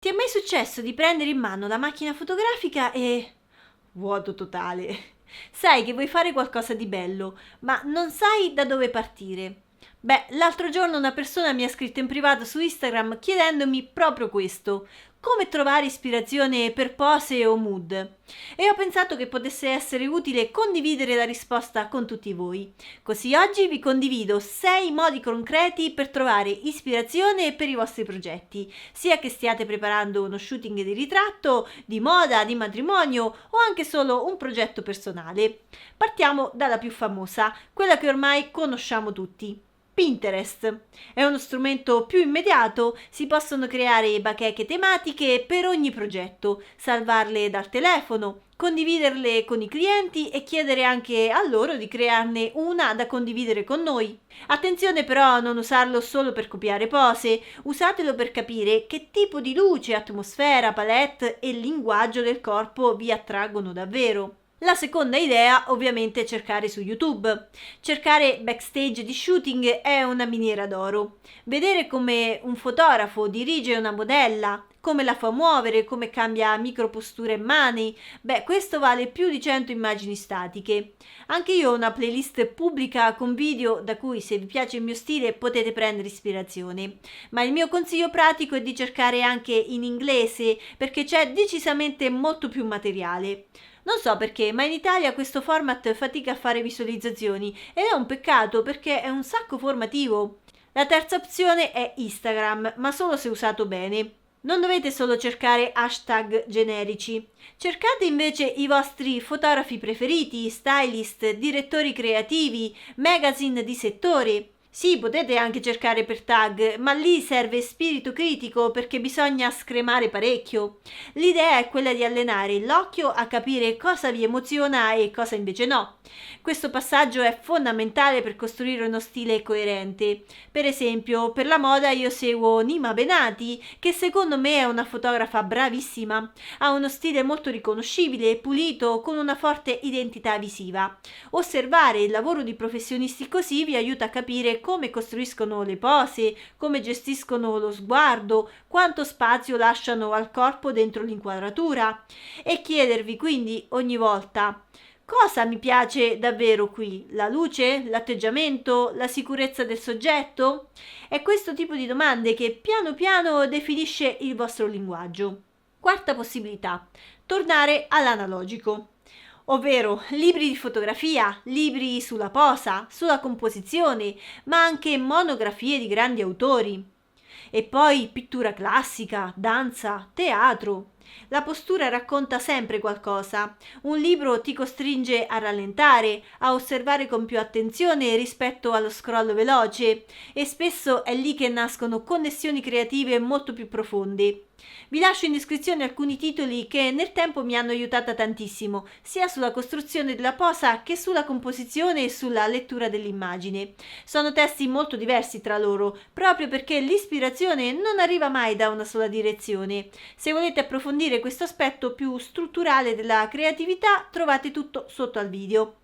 Ti è mai successo di prendere in mano la macchina fotografica e... vuoto totale. Sai che vuoi fare qualcosa di bello, ma non sai da dove partire. Beh, l'altro giorno una persona mi ha scritto in privato su Instagram chiedendomi proprio questo, come trovare ispirazione per pose o mood. E ho pensato che potesse essere utile condividere la risposta con tutti voi. Così oggi vi condivido 6 modi concreti per trovare ispirazione per i vostri progetti, sia che stiate preparando uno shooting di ritratto, di moda, di matrimonio o anche solo un progetto personale. Partiamo dalla più famosa, quella che ormai conosciamo tutti. Pinterest è uno strumento più immediato, si possono creare bacheche tematiche per ogni progetto, salvarle dal telefono, condividerle con i clienti e chiedere anche a loro di crearne una da condividere con noi. Attenzione però a non usarlo solo per copiare pose, usatelo per capire che tipo di luce, atmosfera, palette e linguaggio del corpo vi attraggono davvero. La seconda idea ovviamente è cercare su YouTube. Cercare backstage di shooting è una miniera d'oro. Vedere come un fotografo dirige una modella, come la fa muovere, come cambia microposture e mani, questo vale più di 100 immagini statiche. Anche io ho una playlist pubblica con video da cui, se vi piace il mio stile, potete prendere ispirazione. Ma il mio consiglio pratico è di cercare anche in inglese, perché c'è decisamente molto più materiale. Non so perché, ma in Italia questo format fatica a fare visualizzazioni ed è un peccato perché è un sacco formativo. La terza opzione è Instagram, ma solo se usato bene. Non dovete solo cercare hashtag generici. Cercate invece i vostri fotografi preferiti, stylist, direttori creativi, magazine di settore. Sì, potete anche cercare per tag, ma lì serve spirito critico perché bisogna scremare parecchio. L'idea è quella di allenare l'occhio a capire cosa vi emoziona e cosa invece no. Questo passaggio è fondamentale per costruire uno stile coerente. Per esempio, per la moda io seguo Nima Benati, che secondo me è una fotografa bravissima. Ha uno stile molto riconoscibile, pulito, con una forte identità visiva. Osservare il lavoro di professionisti così vi aiuta a capire come costruiscono le pose, come gestiscono lo sguardo, quanto spazio lasciano al corpo dentro l'inquadratura e chiedervi quindi ogni volta: cosa mi piace davvero qui? La luce? L'atteggiamento? La sicurezza del soggetto? È questo tipo di domande che piano piano definisce il vostro linguaggio. Quarta possibilità: tornare all'analogico, ovvero libri di fotografia, libri sulla posa, sulla composizione, ma anche monografie di grandi autori. E poi pittura classica, danza, teatro. La postura racconta sempre qualcosa. Un libro ti costringe a rallentare, a osservare con più attenzione rispetto allo scroll veloce e spesso è lì che nascono connessioni creative molto più profonde. Vi lascio in descrizione alcuni titoli che nel tempo mi hanno aiutata tantissimo, sia sulla costruzione della posa che sulla composizione e sulla lettura dell'immagine. Sono testi molto diversi tra loro, proprio perché l'ispirazione non arriva mai da una sola direzione. Se volete approfondire questo aspetto più strutturale della creatività, trovate tutto sotto al video.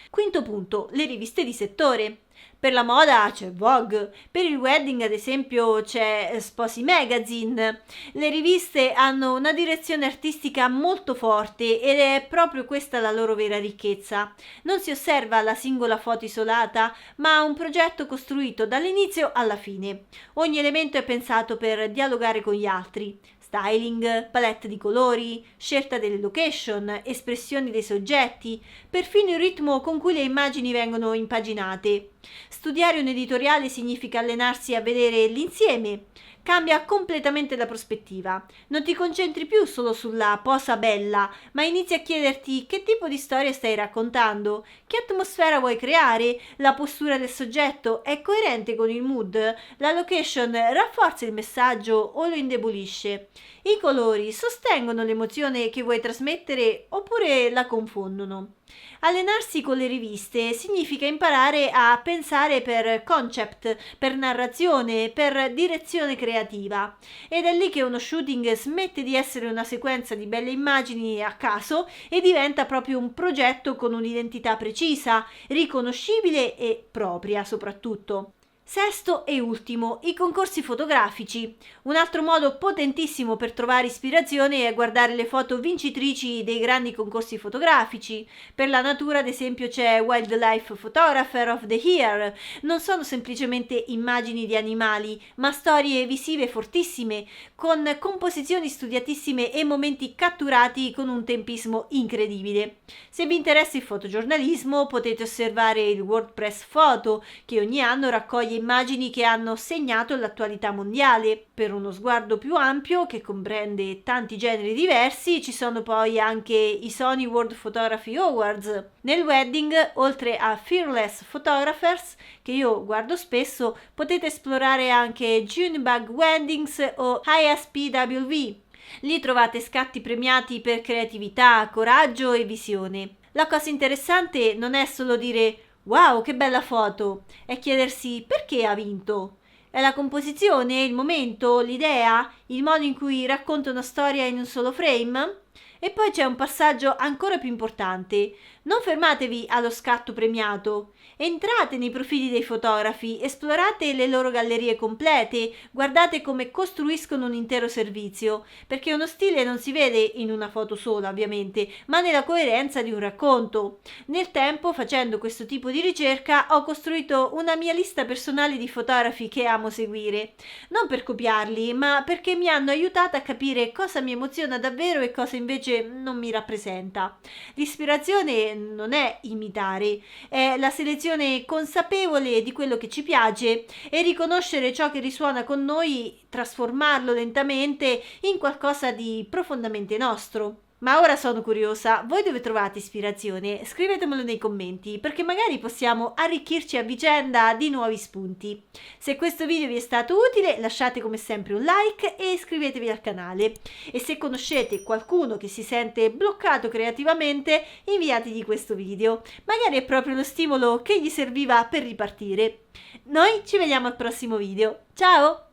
Quinto punto, le riviste di settore. Per la moda c'è Vogue, per il wedding ad esempio c'è Sposi Magazine. Le riviste hanno una direzione artistica molto forte ed è proprio questa la loro vera ricchezza. Non si osserva la singola foto isolata, ma un progetto costruito dall'inizio alla fine. Ogni elemento è pensato per dialogare con gli altri. Styling, palette di colori, scelta delle location, espressioni dei soggetti, perfino il ritmo con cui le immagini vengono impaginate. Studiare un editoriale significa allenarsi a vedere l'insieme. Cambia completamente la prospettiva. Non ti concentri più solo sulla posa bella, ma inizi a chiederti che tipo di storia stai raccontando, che atmosfera vuoi creare, la postura del soggetto è coerente con il mood, la location rafforza il messaggio o lo indebolisce. I colori sostengono l'emozione che vuoi trasmettere oppure la confondono. Allenarsi con le riviste significa imparare a pensare per concept, per narrazione, per direzione creativa. Ed è lì che uno shooting smette di essere una sequenza di belle immagini a caso e diventa proprio un progetto con un'identità precisa, riconoscibile e propria soprattutto. Sesto e ultimo, i concorsi fotografici. Un altro modo potentissimo per trovare ispirazione è guardare le foto vincitrici dei grandi concorsi fotografici. Per la natura, ad esempio, c'è Wildlife Photographer of the Year. Non sono semplicemente immagini di animali, ma storie visive fortissime, con composizioni studiatissime e momenti catturati con un tempismo incredibile. Se vi interessa il fotogiornalismo, potete osservare il WordPress Photo, che ogni anno raccoglie immagini che hanno segnato l'attualità mondiale. Per uno sguardo più ampio, che comprende tanti generi diversi, ci sono poi anche i Sony World Photography Awards. Nel wedding, oltre a Fearless Photographers, che io guardo spesso, potete esplorare anche Junebug Weddings o ISPWV. Lì trovate scatti premiati per creatività, coraggio e visione. La cosa interessante non è solo dire wow, che bella foto! È chiedersi perché ha vinto. È la composizione, il momento, l'idea, il modo in cui racconta una storia in un solo frame? E poi c'è un passaggio ancora più importante. Non fermatevi allo scatto premiato. Entrate nei profili dei fotografi, esplorate le loro gallerie complete, guardate come costruiscono un intero servizio, perché uno stile non si vede in una foto sola, ovviamente, ma nella coerenza di un racconto. Nel tempo, facendo questo tipo di ricerca, ho costruito una mia lista personale di fotografi che amo seguire, non per copiarli, ma perché mi hanno aiutato a capire cosa mi emoziona davvero e cosa invece non mi rappresenta. L'ispirazione non è imitare, è la selezione consapevole di quello che ci piace e riconoscere ciò che risuona con noi, trasformarlo lentamente in qualcosa di profondamente nostro. Ma ora sono curiosa, voi dove trovate ispirazione? Scrivetemelo nei commenti, perché magari possiamo arricchirci a vicenda di nuovi spunti. Se questo video vi è stato utile, lasciate come sempre un like e iscrivetevi al canale. E se conoscete qualcuno che si sente bloccato creativamente, inviategli questo video. Magari è proprio lo stimolo che gli serviva per ripartire. Noi ci vediamo al prossimo video. Ciao!